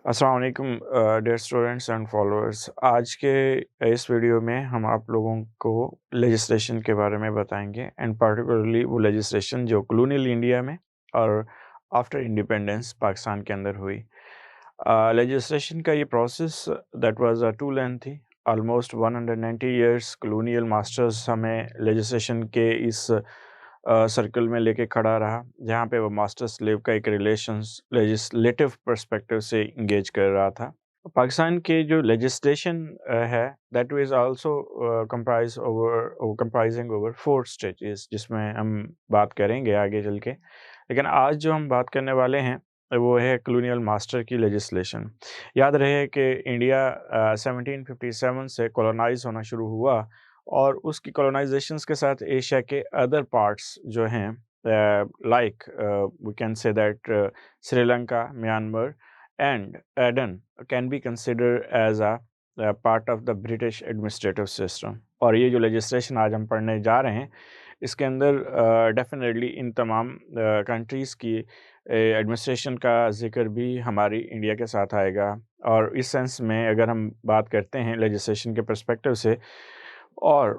अस्सलाम वालेकुम dear students and followers. आज के इस वीडियो में हम आप लोगों को लेजिस्लेशन के बारे में बताएंगे एंड पार्टिकुलरली वो लेजिस्लेशन जो कॉलोनियल इंडिया में और आफ्टर इंडिपेंडेंस पाकिस्तान के अंदर हुई। लेजिस्लेशन का ये process that was too lengthy, almost 190 years colonial masters हमें लेजिस्लेशन के इस सर्कल में लेके खड़ा रहा, जहाँ पे वो मास्टर स्लेव का एक रिलेशंस लेजिस्लेटिव पर्सपेक्टिव से इंगेज कर रहा था। पाकिस्तान के जो लेजिस्लेशन है that was also comprising over 4 stages, जिसमें हम बात करेंगे आगे चल के। लेकिन आज जो हम बात करने वाले हैं वो है कॉलोनियल मास्टर की लेजिस्लेशन। याद रहे कि इंडिया 1757 से कॉलोनाइज होना शुरू हुआ और उसकी कॉलोनाइजेशंस के साथ एशिया के अदर पार्ट्स जो हैं, like we can say that Sri Lanka, Myanmar and Aden can be consider as a part of the British administrative system. और ये जो लेजिस्लेशन आज हम पढ़ने जा रहे हैं इसके अंदर डेफिनेटली इन तमाम कंट्रीज़ की एडमिनिस्ट्रेशन का ज़िक्र भी हमारी इंडिया के साथ आएगा। और इस सेंस में अगर हम बात करते हैं लेजिस्लेशन के पर्सपेक्टिव से और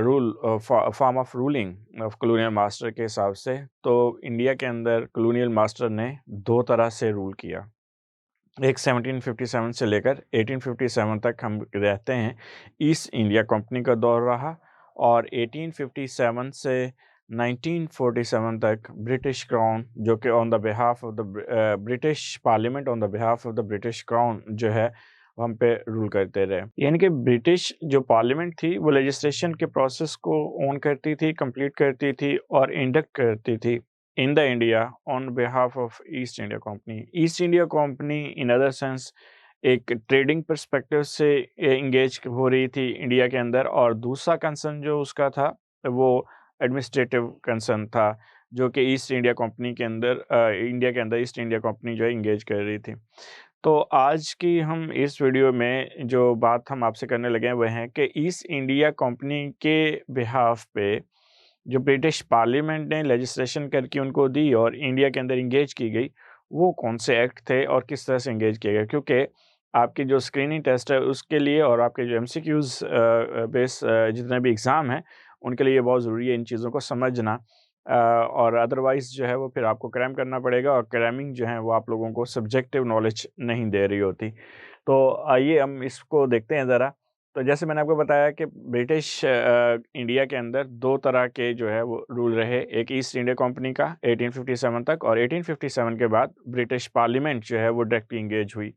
rule form of ruling of colonial master के हिसाब से, तो इंडिया के अंदर कॉलोनियल मास्टर ने दो तरह से रूल किया। एक 1757 से लेकर 1857 तक हम रहते हैं ईस्ट इंडिया कंपनी का दौर रहा, और 1857 से 1947 तक ब्रिटिश क्राउन, जो कि on the behalf of the British parliament on the behalf of the British crown जो है वो हम पे रूल करते रहे। यानी कि ब्रिटिश जो पार्लियामेंट थी वो लेजिस्लेशन के प्रोसेस को ओन करती थी, कंप्लीट करती थी और इंडक्ट करती थी in the India on behalf of East India Company. East India Company in other sense एक ट्रेडिंग पर्सपेक्टिव से इंगेज हो रही थी इंडिया के अंदर, और दूसरा कंसर्न जो उसका था वो एडमिनिस्ट्रेटिव कंसर्न था, जो कि ईस्ट इंडिया कंपनी के अंदर इंडिया के अंदर ईस्ट इंडिया कंपनी जो है इंगेज कर रही थी। तो आज की हम इस वीडियो में जो बात हम आपसे करने लगे हैं वह है कि ईस्ट इंडिया कंपनी के बिहाफ पे जो ब्रिटिश पार्लियामेंट ने लेजिस्लेशन करके उनको दी और इंडिया के अंदर इंगेज की गई, वो कौन से एक्ट थे और किस तरह से इंगेज किए गए। क्योंकि आपकी जो स्क्रीनिंग टेस्ट है उसके लिए और आपके जो एमसीक्यूज बेस जितने भी एग्ज़ाम हैं उनके लिए ये बहुत ज़रूरी है इन चीज़ों को समझना। और अदरवाइज़ जो है वो फिर आपको क्रैम करना पड़ेगा, और क्रैमिंग जो है वो आप लोगों को सब्जेक्टिव नॉलेज नहीं दे रही होती। तो आइए हम इसको देखते हैं ज़रा। तो जैसे मैंने आपको बताया कि ब्रिटिश इंडिया के अंदर दो तरह के जो है वो रूल रहे, एक ईस्ट इंडिया कंपनी का 1857 तक, और 1857 के बाद ब्रिटिश पार्लियामेंट जो है वो डायरेक्टली इंगेज हुई।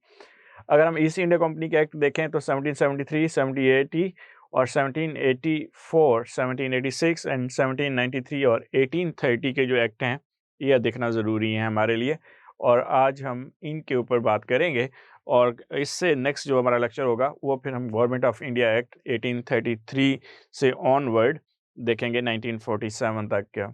अगर हम ईस्ट इंडिया कंपनी के एक्ट देखें तो 1773, 1780 और 1784, 1786 एंड 1793 और 1830 के जो एक्ट हैं ये देखना ज़रूरी है हमारे लिए, और आज हम इनके ऊपर बात करेंगे। और इससे नेक्स्ट जो हमारा लेक्चर होगा वो फिर हम गवर्नमेंट ऑफ इंडिया एक्ट 1833 से ऑनवर्ड देखेंगे 1947 तक का।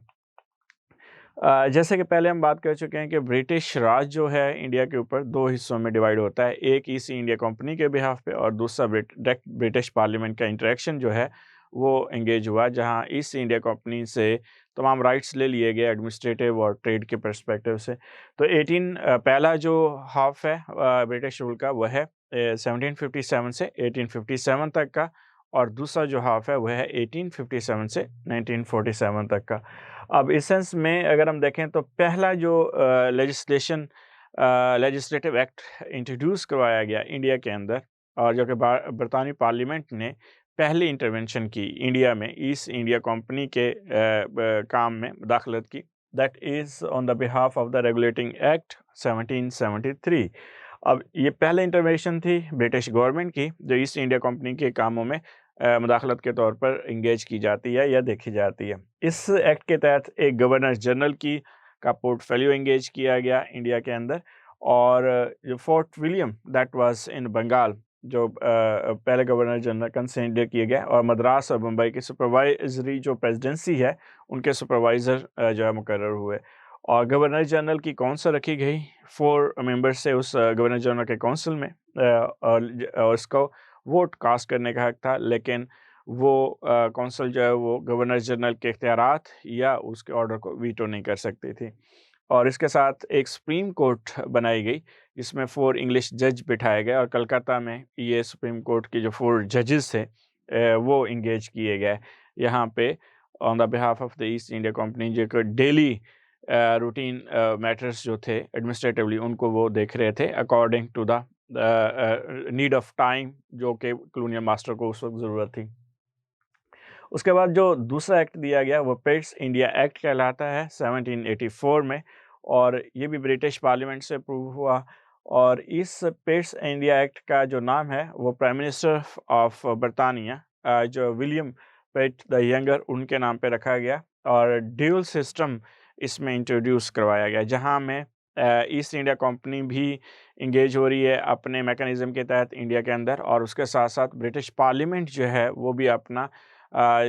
जैसे कि पहले हम बात कर चुके हैं कि ब्रिटिश राज जो है इंडिया के ऊपर दो हिस्सों में डिवाइड होता है, एक ईस्ट इंडिया कंपनी के बिहाफ पे और दूसरा डायरेक्ट ब्रिटिश पार्लियामेंट का इंटरेक्शन जो है वो एंगेज हुआ, जहां ईस्ट इंडिया कंपनी से तमाम राइट्स ले लिए गए एडमिनिस्ट्रेटिव और ट्रेड के पर्सपेक्टिव से। तो पहला जो हाफ है ब्रिटिश रूल का वह है 1757 से 1857 तक का, और दूसरा जो हाफ है वह है 1857 से 1947 तक का। अब इस सेंस में अगर हम देखें तो पहला जो लेजिस्लेटिव एक्ट इंट्रोड्यूस करवाया गया इंडिया के अंदर, और जो कि बरतानी पार्लियामेंट ने पहली इंटरवेंशन की इंडिया में ईस्ट इंडिया कंपनी के काम में मुदाखलत की, that is on the behalf of the regulating act 1773। अब ये पहले इंटरवेंशन थी ब्रिटिश गवर्नमेंट की जो ईस्ट इंडिया कंपनी के कामों में मुदाखलत के तौर पर इंगेज की जाती है या देखी जाती है। इस एक्ट के तहत एक गवर्नर जनरल की का पोर्टफोलियो इंगेज किया गया इंडिया के अंदर, और जो Fort William that was in Bengal जो पहले गवर्नर जनरल कंसिडर किए गए, और मद्रास और मुंबई की सुपरवाइजरी जो प्रेसिडेंसी है उनके सुपरवाइज़र जो है मुकर्रर हुए। और गवर्नर जनरल की कौंसिल रखी गई, 4 मेंबर्स से उस गवर्नर जनरल के कौंसिल में, और इसको वोट कास्ट करने का हक था, लेकिन वो कौंसिल जो है वो गवर्नर जनरल के इख्तियारात या उसके ऑर्डर को वीटो नहीं कर सकती थी। और इसके साथ एक सुप्रीम कोर्ट बनाई गई जिसमें 4 इंग्लिश जज बिठाए गए और कलकत्ता में ये सुप्रीम कोर्ट के जो 4 जजेस थे वो इंगेज किए गए यहाँ पे on the behalf of the East India Company, जो डेली रूटीन मैटर्स जो थे एडमिनिस्ट्रेटिवली उनको वो देख रहे थे according to the need of time जो कि कॉलोनियल मास्टर को उस वक्त ज़रूरत थी। उसके बाद जो दूसरा एक्ट दिया गया वो पिट्स इंडिया एक्ट कहलाता है 1784 में, और ये भी ब्रिटिश पार्लियामेंट से अप्रूव हुआ। और इस पिट्स इंडिया एक्ट का जो नाम है वो प्राइम मिनिस्टर ऑफ बरतानिया जो विलियम पिट द यंगर उनके नाम पे रखा गया, और ड्यूल सिस्टम इसमें इंट्रोड्यूस करवाया गया जहां में ईस्ट इंडिया कंपनी भी इंगेज हो रही है अपने मैकेनिज़्म के तहत इंडिया के अंदर, और उसके साथ साथ ब्रिटिश पार्लियामेंट जो है वो भी अपना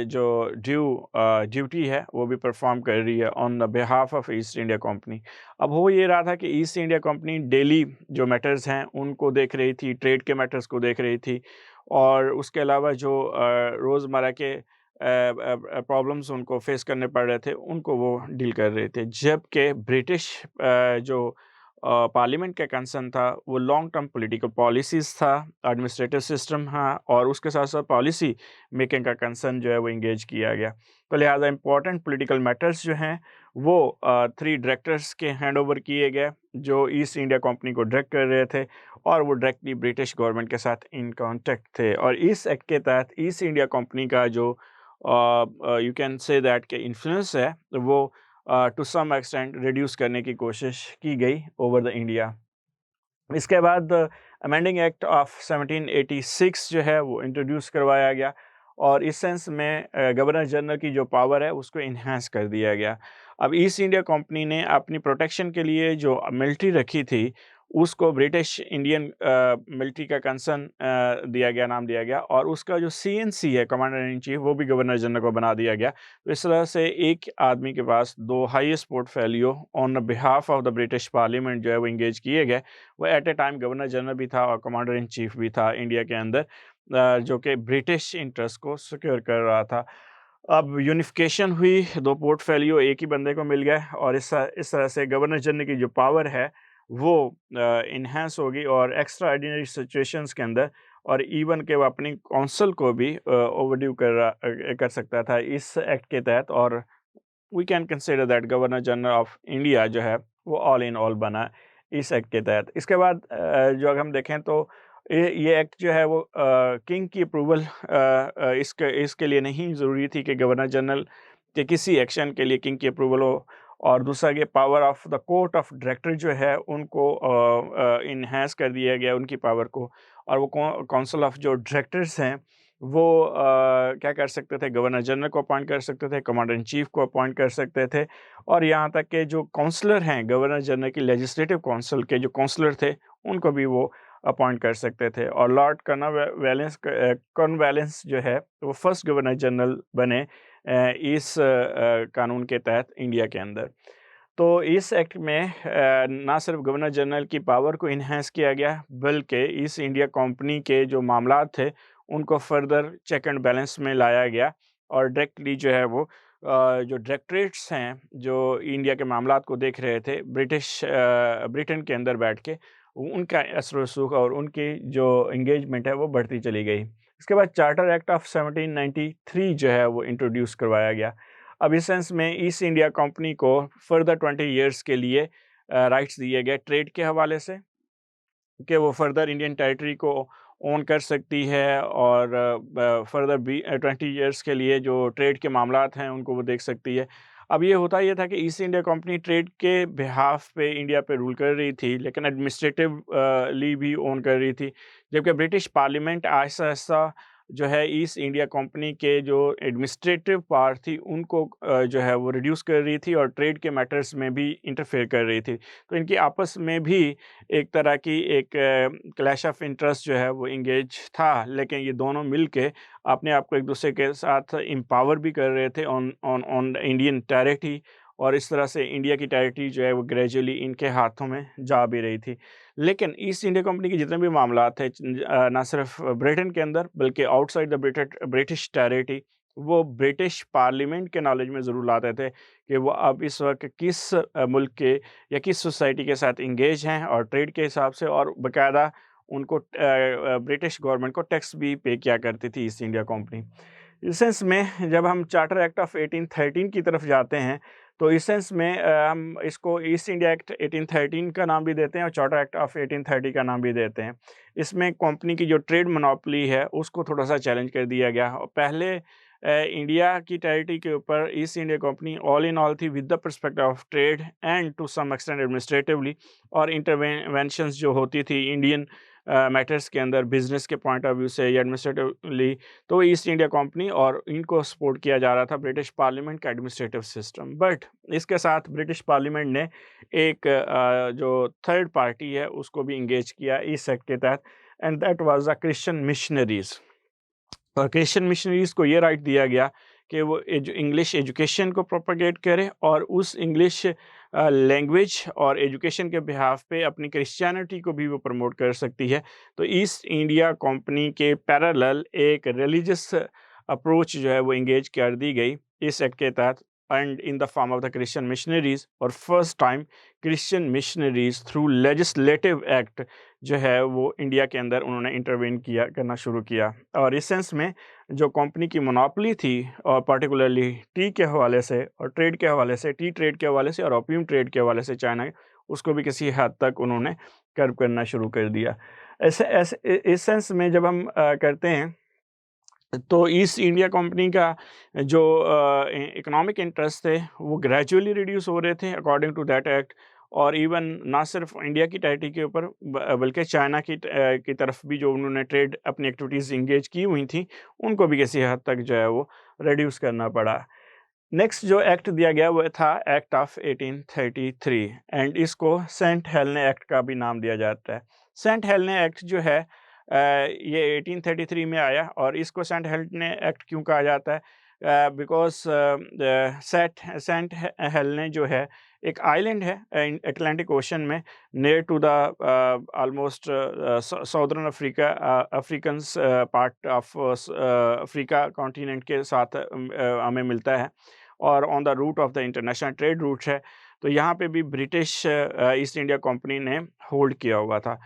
जो ड्यूटी है वो भी परफॉर्म कर रही है on the behalf of east India company. अब हो ये रहा था कि ईस्ट इंडिया कंपनी डेली जो मैटर्स हैं उनको देख रही थी, ट्रेड के मैटर्स को देख रही थी, और उसके अलावा जो रोज़मर्रा के प्रॉब्लम्स उनको फेस करने पड़ रहे थे उनको वो डील कर रहे थे। जबकि ब्रिटिश जो पार्लियामेंट का कंसर्न था वो लॉन्ग टर्म पॉलिटिकल पॉलिसीज़ था, एडमिनिस्ट्रेटिव सिस्टम हाँ, और उसके साथ साथ पॉलिसी मेकिंग का कंसर्न जो है वो इंगेज किया गया। तो लिहाजा इंपॉर्टेंट पॉलिटिकल मैटर्स जो हैं वो 3 डायरेक्टर्स के हैंड ओवर किए गए जो ईस्ट इंडिया कंपनी को डायरेक्ट कर रहे थे, और वो डायरेक्टली ब्रिटिश गवर्नमेंट के साथ इन कॉन्टैक्ट थे। और इस एक्ट के तहत ईस्ट इंडिया कंपनी का जो यू कैन से दैट के इन्फ्लुएंस है वो टू सम एक्सटेंट रिड्यूस करने की कोशिश की गई ओवर द इंडिया। इसके बाद अमेंडिंग एक्ट ऑफ 1786 जो है वो इंट्रोड्यूस करवाया गया, और इस सेंस में गवर्नर जनरल की जो पावर है उसको इन्हांस कर दिया गया। अब ईस्ट इंडिया कंपनी ने अपनी प्रोटेक्शन के लिए जो मिलिट्री रखी थी उसको ब्रिटिश इंडियन मिलिट्री का कंसर्न दिया गया, नाम दिया गया, और उसका जो सीएनसी है कमांडर इन चीफ वो भी गवर्नर जनरल को बना दिया गया। तो इस तरह से एक आदमी के पास 2 highest portfolio on behalf of the British parliament जो है वो इंगेज किए गए। वो at a time governor general भी था और कमांडर इन चीफ भी था इंडिया के अंदर, जो कि ब्रिटिश इंटरेस्ट को सिक्योर कर रहा था। अब यूनिफिकेशन हुई, 2 पोर्टफोलियो एक ही बंदे को मिल गए, और इस तरह से गवर्नर जनरल की जो पावर है वो इन्हांस होगी, और एक्स्ट्रा ऑर्डिनरी सिचुएशंस के अंदर और इवन के वो अपनी काउंसिल को भी ओवरड्यू कर सकता था इस एक्ट के तहत। और we can consider that governor general of India जो है वो ऑल इन ऑल बना इस एक्ट के तहत। इसके बाद जो अगर हम देखें तो ये एक्ट जो है वो किंग की अप्रूवल इसके लिए नहीं ज़रूरी थी कि गवर्नर जनरल के किसी एक्शन के लिए किंग की अप्रूवल हो, और दूसरा ये power of the court of director जो है उनको इन्हांस कर दिया गया उनकी पावर को, और वो काउंसिल ऑफ जो डायरेक्टर्स हैं वो क्या कर सकते थे, गवर्नर जनरल को अपॉइंट कर सकते थे, कमांडर इन चीफ को अपॉइंट कर सकते थे, और यहाँ तक कि जो काउंसलर हैं गवर्नर जनरल की लेजिस्लेटिव काउंसिल के जो काउंसलर थे उनको भी वो अपॉइंट कर सकते थे। और लॉर्ड कॉर्नवालिस जो है वो फर्स्ट गवर्नर जनरल बने इस कानून के तहत इंडिया के अंदर। तो इस एक्ट में ना सिर्फ गवर्नर जनरल की पावर को इन्हांस किया गया बल्कि ईस्ट इंडिया कंपनी के जो मामलात थे उनको फर्दर चेक एंड बैलेंस में लाया गया, और डायरेक्टली जो है वो जो डायरेक्टरेट्स हैं जो इंडिया के मामलात को देख रहे थे ब्रिटेन के अंदर बैठ के, उनका असर रसूख और उनकी जो एंगेजमेंट है वो बढ़ती चली गई। इसके बाद चार्टर एक्ट ऑफ 1793 जो है वो इंट्रोड्यूस करवाया गया। अब इस सेंस में ईस्ट इंडिया कंपनी को फर्दर 20 ईयर्स के लिए राइट्स दिए गए ट्रेड के हवाले से कि वो फर्दर इंडियन टेरिटरी को ओन कर सकती है, और फर्दर 20 ईयर्स के लिए जो ट्रेड के मामलात हैं उनको वो देख सकती है। अब ये होता ये था कि ईस्ट इंडिया कंपनी ट्रेड के बिहाफ पे इंडिया पे रूल कर रही थी, लेकिन एडमिनिस्ट्रेटिव ली भी ओन कर रही थी, जबकि ब्रिटिश पार्लियामेंट आहिस्ता-आहिस्ता जो है ईस्ट इंडिया कंपनी के जो एडमिनिस्ट्रेटिव पावर थी उनको जो है वो रिड्यूस कर रही थी, और ट्रेड के मैटर्स में भी इंटरफेयर कर रही थी। तो इनकी आपस में भी एक तरह की एक क्लैश ऑफ इंटरेस्ट जो है वो इंगेज था, लेकिन ये दोनों मिलके अपने आप को एक दूसरे के साथ एम्पावर भी कर रहे थे on on on Indian territory, और इस तरह से इंडिया की टेरिटरी जो है वो ग्रेजुअली इनके हाथों में जा भी रही थी। लेकिन ईस्ट इंडिया कंपनी के जितने भी मामलात थे ना सिर्फ ब्रिटेन के अंदर बल्कि आउटसाइड द ब्रिटिश टेरिटरी वो ब्रिटिश पार्लियामेंट के नॉलेज में ज़रूर लाते थे कि वो अब इस वक़्त किस मुल्क के या किस सोसाइटी के साथ एंगेज हैं और ट्रेड के हिसाब से, और बाकायदा उनको ब्रिटिश गवर्नमेंट को टैक्स भी पे किया करती थी ईस्ट इंडिया कंपनी। इस सेंस में जब हम चार्टर एक्ट ऑफ 1813 की तरफ जाते हैं, तो इस सेंस में हम इसको ईस्ट इंडिया एक्ट 1813 का नाम भी देते हैं और चार्टर एक्ट ऑफ 1830 का नाम भी देते हैं। इसमें कंपनी की जो ट्रेड मोनोपोली है उसको थोड़ा-सा चैलेंज कर दिया गया। और पहले इंडिया की टेरिटरी के ऊपर East India company all in all थी with the perspective of trade and to some extent administratively, और इंटरवेंशंस जो होती थी इंडियन मैटर्स के अंदर बिज़नेस के पॉइंट ऑफ व्यू से या एडमिनिस्ट्रेटिवली, तो ईस्ट इंडिया कंपनी और इनको सपोर्ट किया जा रहा था ब्रिटिश पार्लियामेंट का एडमिनिस्ट्रेटिव सिस्टम। बट इसके साथ ब्रिटिश पार्लियामेंट ने एक जो थर्ड पार्टी है उसको भी इंगेज किया इस एक्ट के तहत, and that was the Christian missionaries. और क्रिश्चियन मिशनरीज को ये राइट दिया गया कि वो इंग्लिश एजुकेशन को प्रोपेगेट करे और उस इंग्लिश लैंग्वेज और एजुकेशन के बिहाफ पे अपनी क्रिश्चियनिटी को भी वो प्रमोट कर सकती है। तो ईस्ट इंडिया कंपनी के पैरेलल एक रिलीजियस अप्रोच जो है वो इंगेज कर दी गई इस एक्ट के तहत, and in the form of the Christian missionaries. और first time Christian missionaries through legislative act जो है वो इंडिया के अंदर उन्होंने इंटरवेन किया करना शुरू किया। और इस सेंस में जो कंपनी की मोनोपोली थी, और पर्टिकुलरली टी के हवाले से और ट्रेड के हवाले से, टी ट्रेड के हवाले से और ओपियम ट्रेड के हवाले से चाइना, उसको भी किसी हद तक उन्होंने कर्व करना शुरू कर दिया। ऐसे ऐसे इस सेंस में जब हम करते हैं, तो ईस्ट इंडिया कंपनी का जो इकोनॉमिक इंटरेस्ट थे वो ग्रेजुअली रिड्यूस हो रहे थे अकॉर्डिंग टू दैट एक्ट। और इवन ना सिर्फ इंडिया की टेरिटरी के ऊपर बल्कि चाइना की तरफ भी जो उन्होंने ट्रेड अपनी एक्टिविटीज़ इंगेज की हुई थी, उनको भी किसी हद तक जो है वो रिड्यूस करना पड़ा। नेक्स्ट जो एक्ट दिया गया वो था एक्ट ऑफ 1833, एंड इसको सेंट हेलेना एक्ट का भी नाम दिया जाता है। सेंट हेलेना एक्ट जो है ये 1833 में आया, और इसको सेंट हेलेना एक्ट क्यों कहा जाता है? बिकॉज सेंट हेलेना जो है एक आइलैंड है अटलांटिक ओशन में, near to the almost southern Africa, African part of Africa continent के साथ हमें मिलता है, और on the route of the international trade route है। तो यहाँ पे भी ब्रिटिश ईस्ट इंडिया कंपनी ने होल्ड किया हुआ था।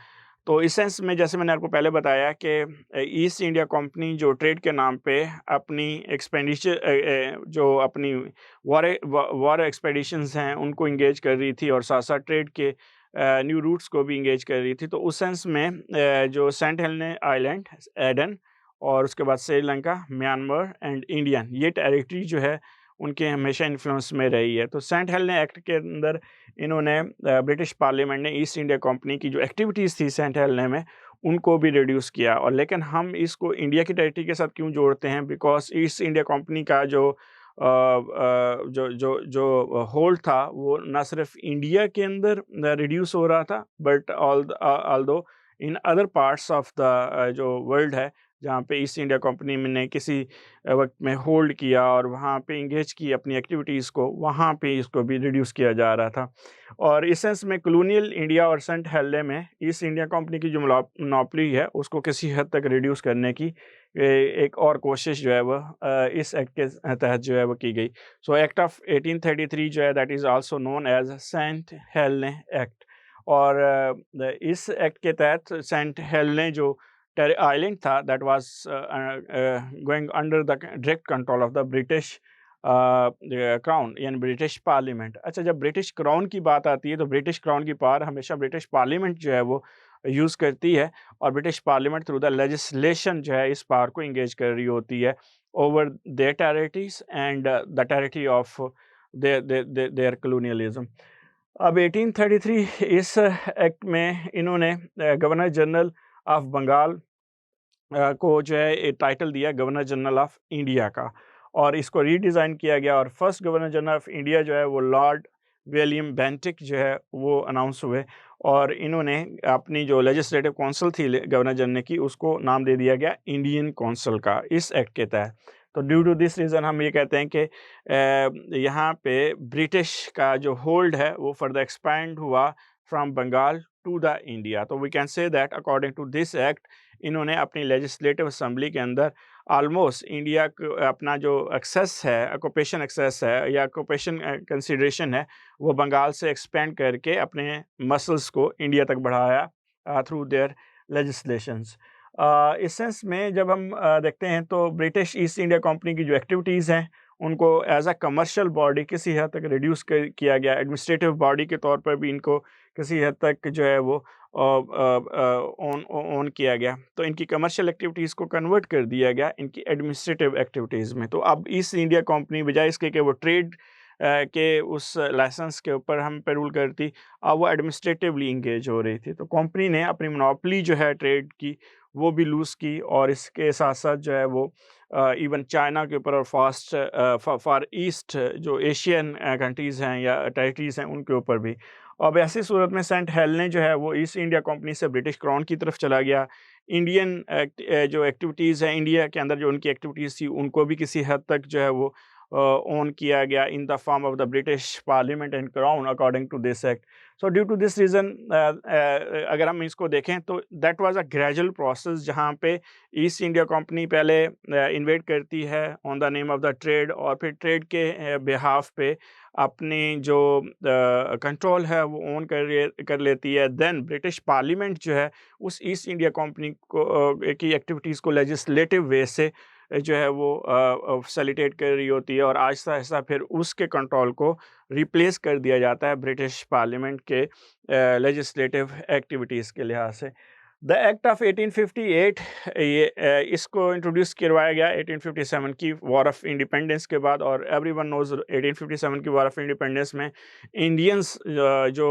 तो इस सेंस में जैसे मैंने आपको पहले बताया कि ईस्ट इंडिया कंपनी जो ट्रेड के नाम पे अपनी एक्सपेंडिचर जो अपनी वॉर एक्सपेडिशंस हैं उनको इंगेज कर रही थी, और साथ साथ ट्रेड के न्यू रूट्स को भी इंगेज कर रही थी। तो उस सेंस में जो सेंट हेलेना आइलैंड, एडन, और उसके बाद श्रीलंका, म्यांमार एंड इंडियन, ये टेरिटरी जो है उनके हमेशा इन्फ्लुएंस में रही है। तो सेंट हेलेना एक्ट के अंदर इन्होंने ब्रिटिश पार्लियामेंट ने ईस्ट इंडिया कंपनी की जो एक्टिविटीज़ थी सेंट हेलेना में, उनको भी रिड्यूस किया। और लेकिन हम इसको इंडिया की टेरिटरी के साथ क्यों जोड़ते हैं? बिकॉज़ ईस्ट इंडिया कंपनी का जो होल्ड था वो ना सिर्फ इंडिया के अंदर रिड्यूस हो रहा था, but although in other parts of the जो वर्ल्ड है, जहाँ पे ईस्ट इंडिया कंपनी ने किसी वक़्त में होल्ड किया और वहाँ पे एंगेज की अपनी एक्टिविटीज़ को, वहाँ पे इसको भी रिड्यूस किया जा रहा था। और इस सेंस में कॉलोनियल इंडिया और सेंट हेलेना में ईस्ट इंडिया कंपनी की जो मोनोपोली है उसको किसी हद तक रिड्यूस करने की एक और कोशिश जो है वह इस एक्ट के तहत जो है वो की गई। सो एक्ट ऑफ 1833 जो है that is also known as Saint Helena act. और इस एक्ट के तहत सेंट हेलेना जो आइलैंड था that was going under the direct control of the British crown, यानी ब्रिटिश पार्लियामेंट। अच्छा, जब ब्रिटिश क्राउन की बात आती है तो ब्रिटिश क्राउन की पावर हमेशा ब्रिटिश पार्लियामेंट जो है वो यूज़ करती है, और British parliament through the legislation जो है इस पावर को इंगेज कर रही होती है over there territories and the territory of their colonialism. अब 1833 इस एक्ट में इन्होंने गवर्नर जनरल ऑफ बंगाल को जो है एक टाइटल दिया गवर्नर जनरल ऑफ इंडिया का, और इसको रीडिज़ाइन किया गया, और first governor general of India जो है वो लॉर्ड विलियम बेंटिक जो है वो अनाउंस हुए, और इन्होंने अपनी जो लेजिस्लेटिव काउंसिल थी गवर्नर जनरल की, उसको नाम दे दिया गया इंडियन काउंसिल का इस एक्ट के तहत। तो ड्यू टू दिस रीज़न हम ये कहते हैं कि यहाँ पे ब्रिटिश का जो होल्ड है वो फर्दर एक्सपैंड हुआ from Bengal to the India. तो we can say that according to this act इन्होंने अपनी लेजिस्लेटिव असेंबली के अंदर ऑलमोस्ट इंडिया को अपना जो एक्सेस है, ऑक्यूपेशन एक्सेस है या ऑक्यूपेशन कंसिडरेशन है, वो बंगाल से एक्सपेंड करके अपने मसल्स को इंडिया तक बढ़ाया थ्रू देयर लेजिस्लेशंस। इस सेंस में जब हम देखते हैं तो ब्रिटिश ईस्ट इंडिया कंपनी की जो एक्टिविटीज़ हैं, उनको एज अ कमर्शियल बॉडी किसी हद तक रिड्यूस किया गया। एडमिनिस्ट्रेटिव बॉडी के तौर पर भी इनको किसी हद तक जो है वो ऑन किया गया। तो इनकी कमर्शियल एक्टिविटीज़ को कन्वर्ट कर दिया गया इनकी एडमिनिस्ट्रेटिव एक्टिविटीज़ में। तो अब ईस्ट इंडिया कंपनी बजाय इसके कि वो ट्रेड के उस लाइसेंस के ऊपर हम पे रूल करती, अब वो एडमिनिस्ट्रेटिवली इंगेज हो रही थी। तो कंपनी ने अपनी मोनोपोली जो है ट्रेड की, वो भी लूज़ की, और इसके साथ साथ जो है वो इवन चाइना के ऊपर और फार ईस्ट जो एशियन कंट्रीज़ हैं या टेरिटरीज़ हैं, उनके ऊपर भी। अब ऐसी सूरत में सेंट हेलेने जो है वो ईस्ट इंडिया कंपनी से ब्रिटिश क्राउन की तरफ चला गया। इंडियन जो एक्टिविटीज़ हैं, इंडिया के अंदर जो उनकी एक्टिविटीज़ थी, उनको भी किसी हद तक जो है वो ओन किया गया in the form of the British parliament and crown according to this act. So due to this reason अगर हम इसको देखें तो that was a gradual process, जहाँ पे ईस्ट इंडिया कंपनी पहले इन्वेट करती है on the name of the trade, और फिर ट्रेड के बिहाफ पे अपनी जो कंट्रोल है वो ओन कर लेती है। देन ब्रिटिश पार्लियामेंट जो है उस ईस्ट इंडिया कंपनी को की एक्टिविटीज़ को लेजिस्लेटिव वे से जो है वो फैसिलिटेट कर रही होती है, और आहिस्ता-आहिस्ता फिर उसके कंट्रोल को रिप्लेस कर दिया जाता है ब्रिटिश पार्लियामेंट के लेजिस्लेटिव एक्टिविटीज़ के लिहाज से। द एक्ट ऑफ 1858 ये इसको इंट्रोड्यूस करवाया गया 1857 की वॉर ऑफ इंडिपेंडेंस के बाद, और एवरीवन नोज़ 1857 की वॉर ऑफ इंडिपेंडेंस में इंडियंस जो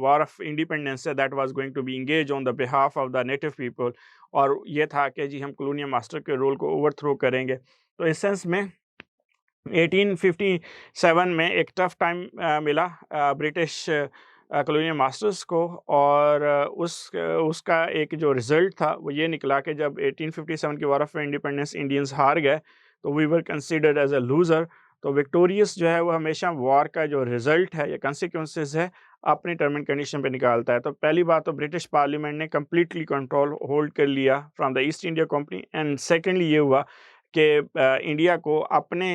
वॉर ऑफ इंडिपेंडेंस है that was going to be engage on the behalf of the native people, और ये था कि जी हम कॉलोनियल मास्टर के रोल को ओवरथ्रो करेंगे। तो इस सेंस में 1857 में एक टफ टाइम मिला ब्रिटिश कॉलोनियल मास्टर्स को, और उसका एक जो रिज़ल्ट था वो ये निकला कि जब 1857 की वॉर ऑफ इंडिपेंडेंस इंडियंस हार गए, तो we were considered as a loser. तो विक्टोरियस जो है वो हमेशा वॉर का जो रिज़ल्ट है या कंसिक्वेंसेस है अपनी टर्म एंड कंडीशन पे निकालता है। तो पहली बात तो ब्रिटिश पार्लियामेंट ने कंप्लीटली कंट्रोल होल्ड कर लिया from the East India company, and secondly ये हुआ कि इंडिया को अपने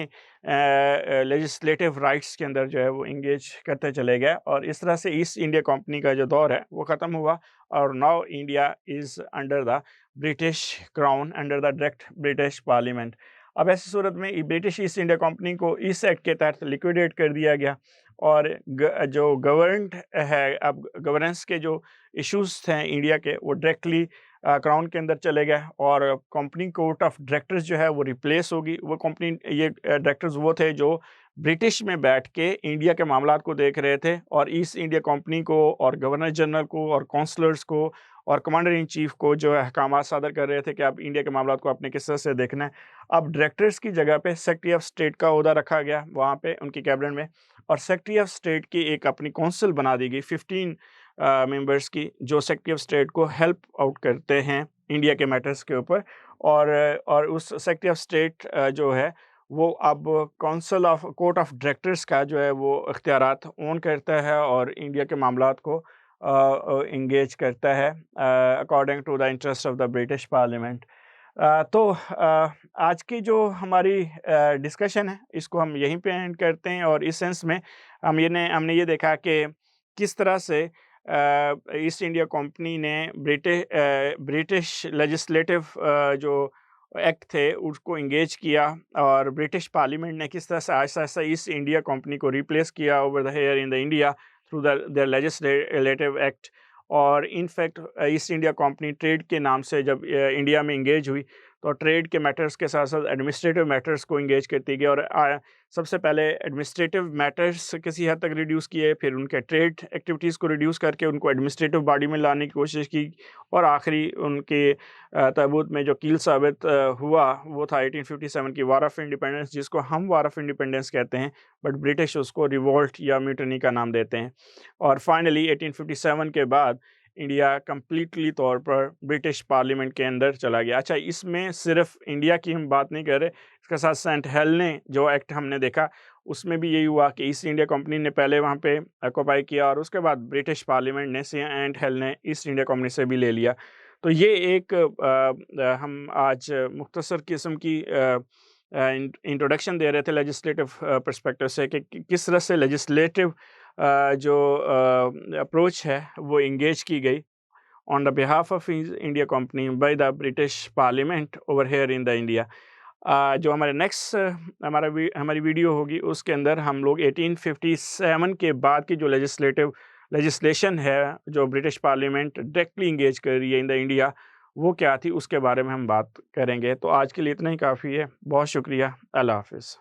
लेजिस्लेटिव राइट्स के अंदर जो है वो इंगेज करते चले गए, और इस तरह से ईस्ट इंडिया कंपनी का जो दौर है वो ख़त्म हुआ, और now India is under the British crown, under the direct British parliament. अब ऐसी सूरत में ब्रिटिश ईस्ट इंडिया कंपनी को इस एक्ट के तहत लिक्विडेट कर दिया गया, और जो गवर्नमेंट है, अब गवर्नेंस के जो इश्यूज थे इंडिया के, वो डायरेक्टली क्राउन के अंदर चले गए, और कंपनी कोर्ट ऑफ डायरेक्टर्स जो है वो रिप्लेस होगी। वो कंपनी ये डायरेक्टर्स वो थे जो ब्रिटिश में बैठ के इंडिया के मामलात को देख रहे थे, और ईस्ट इंडिया कंपनी को और गवर्नर जनरल को और काउंसलर्स को और कमांडर इन चीफ को जो है अहकामात सादर कर रहे थे कि आप इंडिया के मामलात को अपने किस तरह से देखना है। अब डायरेक्टर्स की जगह पे सेक्रेटरी ऑफ स्टेट का ओहदा रखा गया वहाँ पे उनकी कैबिनेट में, और सेक्रेटरी ऑफ स्टेट की एक अपनी काउंसिल बना दी गई 15 मेंबर्स की, जो सेक्रेटरी ऑफ स्टेट को हेल्प आउट करते हैं इंडिया के मैटर्स के ऊपर। और उस सेक्रेटरी ऑफ स्टेट जो है वो अब council of court of directors का जो है वो इख्तियारात ओन करता है, और इंडिया के मामलात को इंगेज करता है according to the interest of the British parliament. तो आज की जो हमारी डिस्कशन है इसको हम यहीं पे एंड करते हैं, और इस सेंस में हमने ये देखा कि किस तरह से ईस्ट इंडिया कंपनी ने ब्रिटिश लेजिस्लेटिव जो एक्ट थे उसको इंगेज किया, और ब्रिटिश पार्लियामेंट ने किस तरह से आहिस्ता-आहिस्ता ईस्ट इंडिया कंपनी को रिप्लेस किया over the here in the India through their legislative act. और in fact East India company trade के नाम से जब इंडिया में इंगेज हुई, तो ट्रेड के मैटर्स के साथ साथ एडमिनिस्ट्रेटिव मैटर्स को इंगेज करती गई, और सबसे पहले एडमिनिस्ट्रेटिव मैटर्स किसी हद तक रिड्यूस किए, फिर उनके ट्रेड एक्टिविटीज़ को रिड्यूस करके उनको एडमिनिस्ट्रेटिव बॉडी में लाने की कोशिश की, और आखिरी उनके ताबूत में जो कील साबित हुआ वो था 1857 की वार ऑफ इंडिपेंडेंस, जिसको हम वार ऑफ इंडिपेंडेंस कहते हैं, बट ब्रिटिश उसको रिवोल्ट या म्यूटनी का नाम देते हैं। और फाइनली 1857 के बाद इंडिया कंप्लीटली तौर पर ब्रिटिश पार्लियामेंट के अंदर चला गया। अच्छा, इसमें सिर्फ इंडिया की हम बात नहीं कर रहे, इसके साथ सेंट हेलेने जो एक्ट हमने देखा उसमें भी यही हुआ कि ईस्ट इंडिया कंपनी ने पहले वहाँ पे ऑक्यूपाई किया, और उसके बाद ब्रिटिश पार्लियामेंट ने Saint Helena East India Company से भी ले लिया। तो ये एक हम आज मुख्तसर किस्म की इंट्रोडक्शन दे रहे थे लेजिस्लेटिव पर्सपेक्टिव से कि किस तरह से लेजिस्लेटिव जो अप्रोच है वो इंगेज की गई on the behalf of India Company by the British Parliament over here in the India। जो हमारे नेक्स्ट हमारी वीडियो होगी उसके अंदर हम लोग 1857 के बाद की जो लेजिस्लेशन है जो ब्रिटिश पार्लियामेंट डायरेक्टली इंगेज कर रही है इन द इंडिया, वो क्या थी उसके बारे में हम बात करेंगे। तो आज के लिए इतना ही काफ़ी है। बहुत शुक्रिया। अल्लाह हाफिज़।